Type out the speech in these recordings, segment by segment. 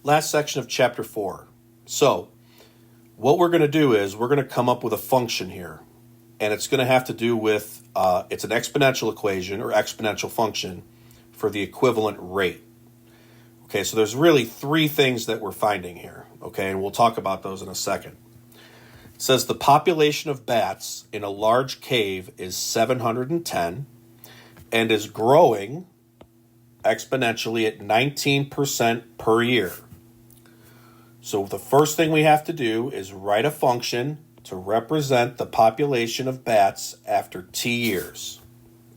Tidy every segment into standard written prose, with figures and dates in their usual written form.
last section of chapter 4. So what we're going to do is we're going to come up with a function here. And it's going to have to do with, it's an exponential equation or exponential function for the equivalent rate. Okay, so there's really three things that we're finding here. Okay, and we'll talk about those in a second. It says the population of bats in a large cave is 710 and is growing exponentially at 19% per year. So the first thing we have to do is write a function to represent the population of bats after t years.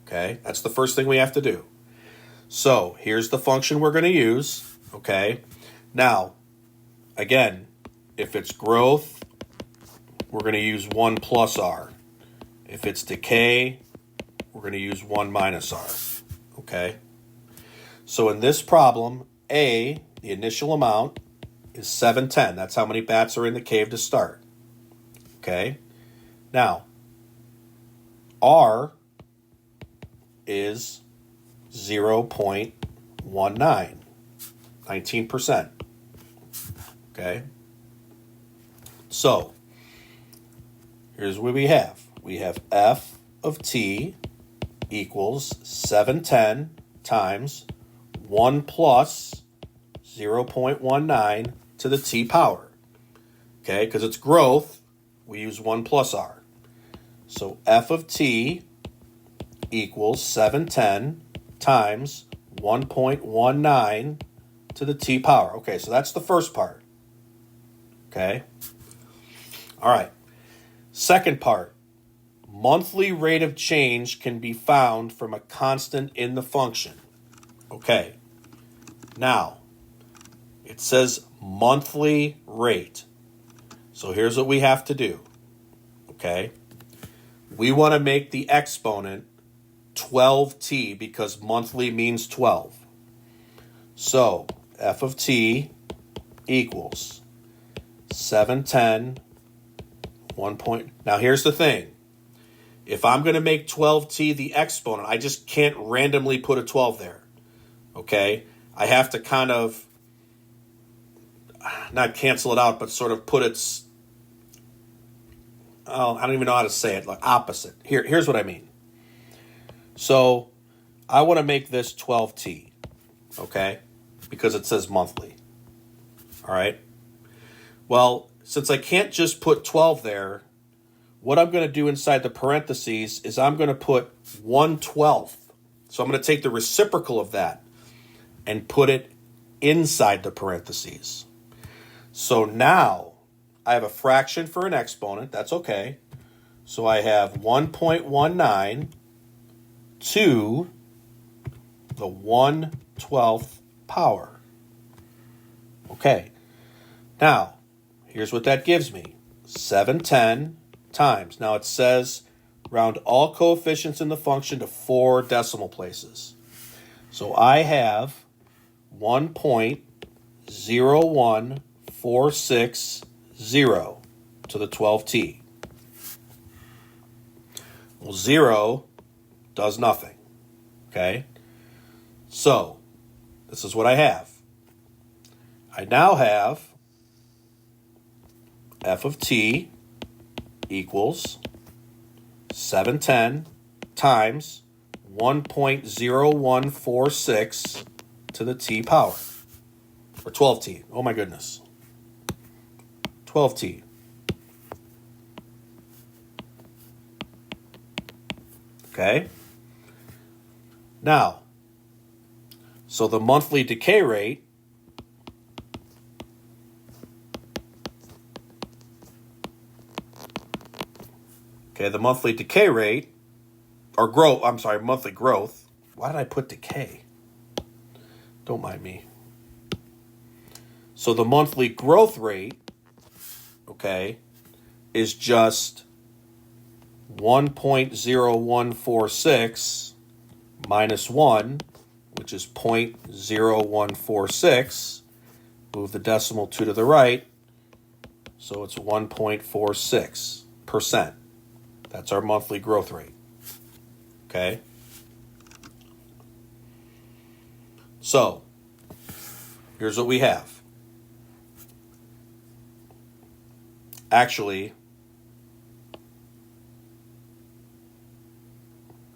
Okay, that's the first thing we have to do. So here's the function we're going to use. Okay, now, again, if it's growth, we're going to use 1 plus r. If it's decay, we're going to use 1 minus r. Okay, so in this problem, A, the initial amount, is 710. That's how many bats are in the cave to start. Okay, now, R is 0.19, 19%. Okay, so here's what we have. We have f of t equals 710 times 1 plus 0.19 to the t power. Okay, because it's growth, we use 1 plus r. So f of t equals 710 times 1.19 to the t power. Okay, so that's the first part. Okay. All right. Second part. Monthly rate of change can be found from a constant in the function. Okay. Now, it says monthly rate. So here's what we have to do. Okay. We want to make the exponent 12t because monthly means 12. So f of t equals 710, 1 point. Now here's the thing. If I'm going to make 12t the exponent, I just can't randomly put a 12 there. Okay? I have to kind of, not cancel it out, but sort of put its, I don't even know how to say it, like opposite. Here's what I mean. So I want to make this 12t, okay, because it says monthly. All right. Well, since I can't just put 12 there, what I'm going to do inside the parentheses is I'm going to put 1/12. So I'm going to take the reciprocal of that and put it inside the parentheses. So now I have a fraction for an exponent. That's okay. So I have 1.19 to the 1/12th power. Okay. Now, here's what that gives me. 710 times. Now it says round all coefficients in the function to 4 decimal places. So I have 1.01460 to the 12t. Well, 0 does nothing. Okay? So, this is what I have. I now have f of t equals 710 times 1.0146 to the t power. Or 12t. Oh my goodness. 12t. Okay? Now, so the monthly decay rate monthly growth. Why did I put decay? Don't mind me. So the monthly growth rate, okay, is just 1.0146 minus 1, which is 0.0146. Move the decimal 2 to the right, so it's 1.46%. That's our monthly growth rate. Okay? So, here's what we have. actually,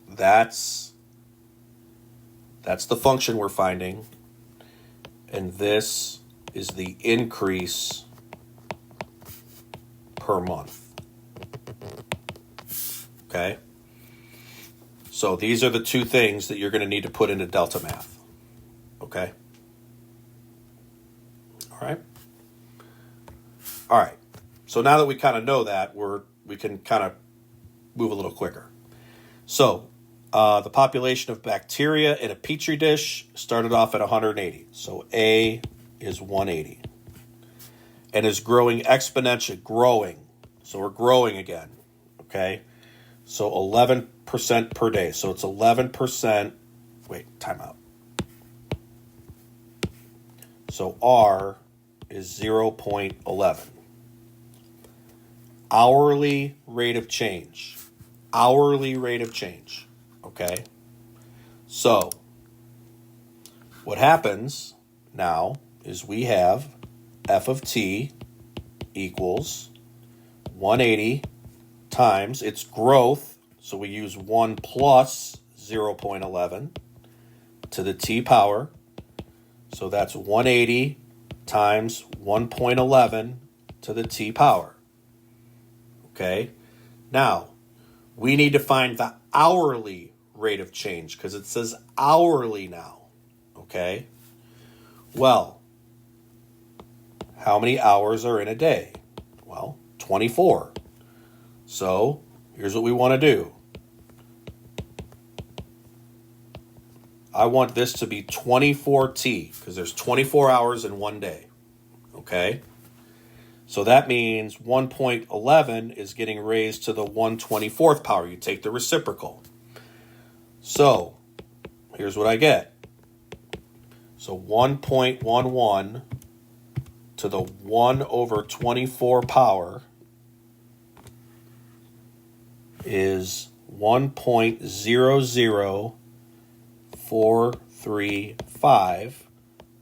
that's the function we're finding, and this is the increase per month. Okay? So these are the two things that you're going to need to put into delta math. Okay? All right? All right. So now that we kind of know that, we can kind of move a little quicker. So the population of bacteria in a petri dish started off at 180. So A is 180. And is growing exponentially, growing. So we're growing again. Okay? So 11% per day. So it's 11%. Wait, time out. So R is 0.11. Hourly rate of change. Hourly rate of change. Okay? So what happens now is we have f of t equals 180 times its growth. So we use 1 plus 0.11 to the t power. So that's 180 times 1.11 to the t power. Okay? Now, we need to find the hourly rate of change because it says hourly now. Okay? Well, how many hours are in a day? Well, 24. So, here's what we want to do. I want this to be 24t because there's 24 hours in one day. Okay? So that means 1.11 is getting raised to the 1/24th power. You take the reciprocal. So, here's what I get. So 1.11 to the 1/24 power is 1.00435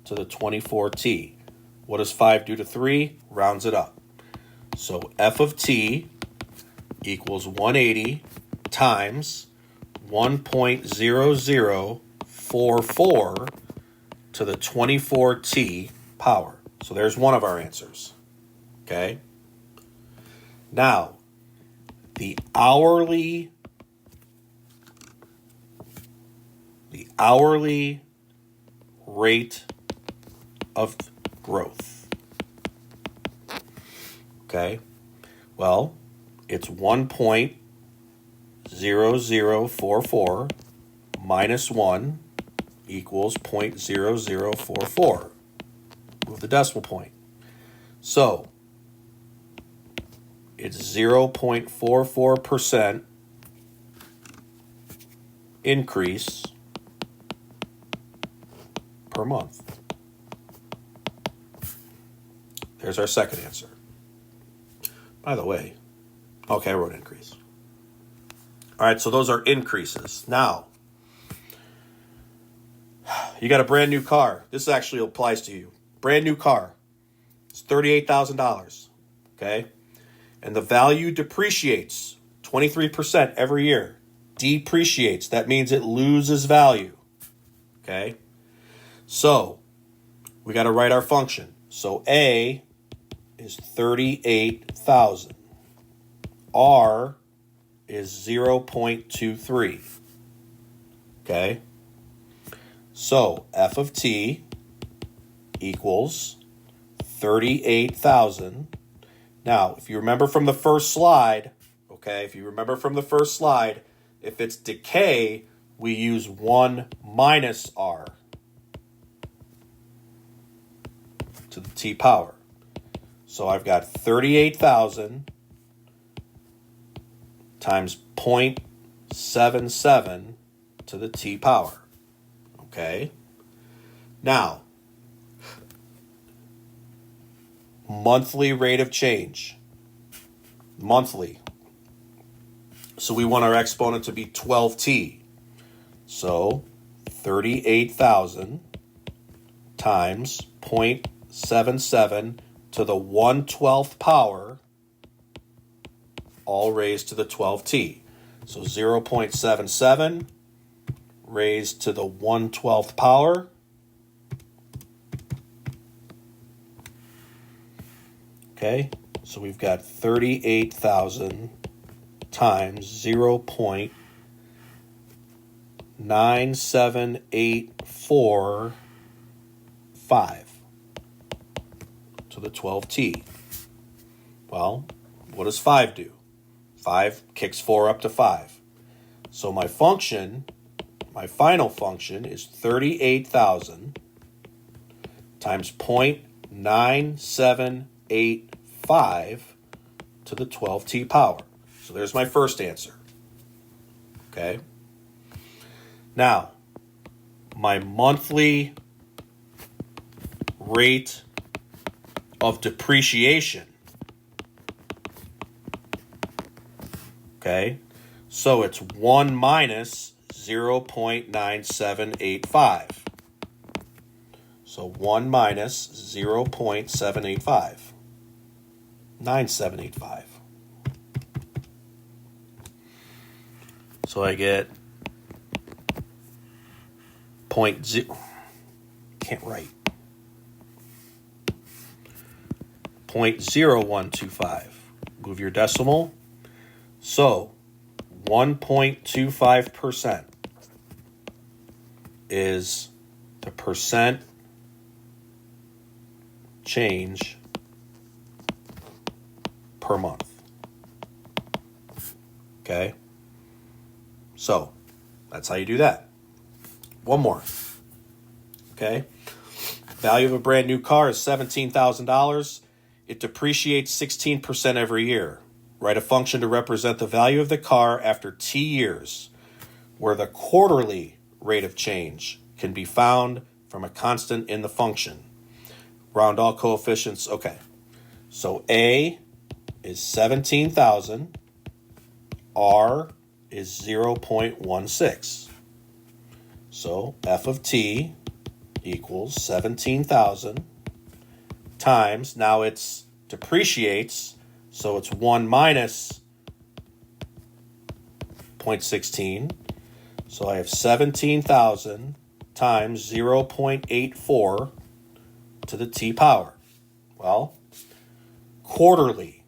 to the 24t. What does 5 do to 3? Rounds it up. So f of t equals 180 times 1.0044 to the 24t power. So there's one of our answers. Okay? Now, the hourly rate of growth. Okay? Well, it's 1.0044 minus 1 equals 0.0044. Move the decimal point. So, it's 0.44% increase per month. There's our second answer. By the way, okay, I wrote increase. All right, so those are increases. Now, you got a brand new car. This actually applies to you. Brand new car. It's $38,000. Okay? And the value depreciates 23% every year. Depreciates. That means it loses value. Okay? So, we got to write our function. So, A is 38,000. R is 0.23. Okay? So, f of t equals 38,000. Now, if you remember from the first slide, if it's decay, we use 1 minus r to the t power. So I've got 38,000 times 0.77 to the t power. Okay? Now, monthly rate of change. Monthly. So we want our exponent to be 12t. So 38,000 times 0.77 to the 1/12th power all raised to the 12t. So 0.77 raised to the 1/12th power. Okay, so we've got 38,000 times 0.97845 to the 12t. Well, what does 5 do? 5 kicks 4 up to 5. So my function, my final function is 38,000 times 0.9785 to the 12t power. So there's my first answer. Okay. Now, my monthly rate of depreciation. Okay. So it's 1 minus 0.9785. So 1 minus 0.785. 9785. So I get can't write. 0.0125. Move your decimal. So 1.25% is the percent change per month. Okay? So, that's how you do that. One more. Okay? Value of a brand new car is $17,000. It depreciates 16% every year. Write a function to represent the value of the car after T years, where the quarterly rate of change can be found from a constant in the function. Round all coefficients. Okay. So A is 17,000. R is 0.16. So f of t equals 17,000 times, now it's depreciates, so it's 1 minus 0.16. So I have 17,000 times 0.84 to the t power. Well, quarterly.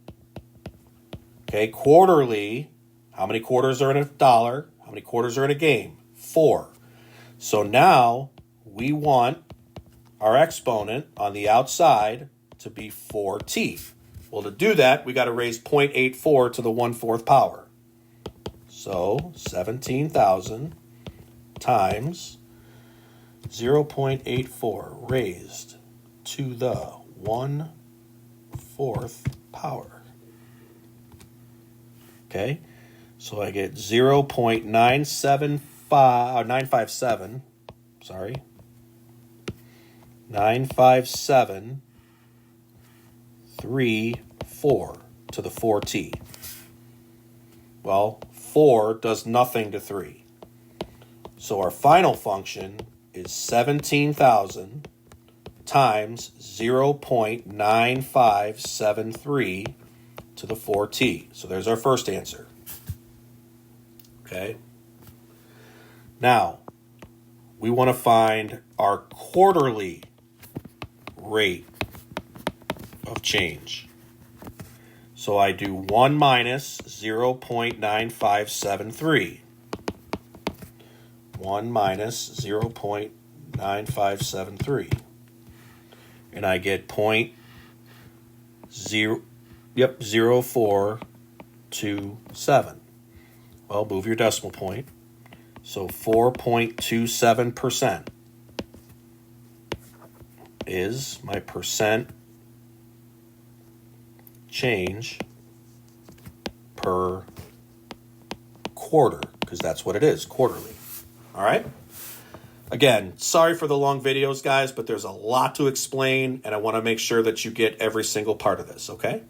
Okay, quarterly, how many quarters are in a dollar? How many quarters are in a game? 4. So now we want our exponent on the outside to be 4t. Well, to do that, we got to raise 0.84 to the 1/4 power. So 17,000 times 0.84 raised to the 1/4 power. Okay, so I get 957, sorry, 95734 to the 4t. Well, 4 does nothing to 3. So our final function is 17,000 times 0.9573 to the 4t. So there's our first answer. Okay. Now, we want to find our quarterly rate of change. So I do 1 minus 0.9573. 1 minus 0.9573. And I get 0427. Well, move your decimal point. So 4.27% is my percent change per quarter, because that's what it is, quarterly. All right? Again, sorry for the long videos, guys, but there's a lot to explain, and I want to make sure that you get every single part of this, okay?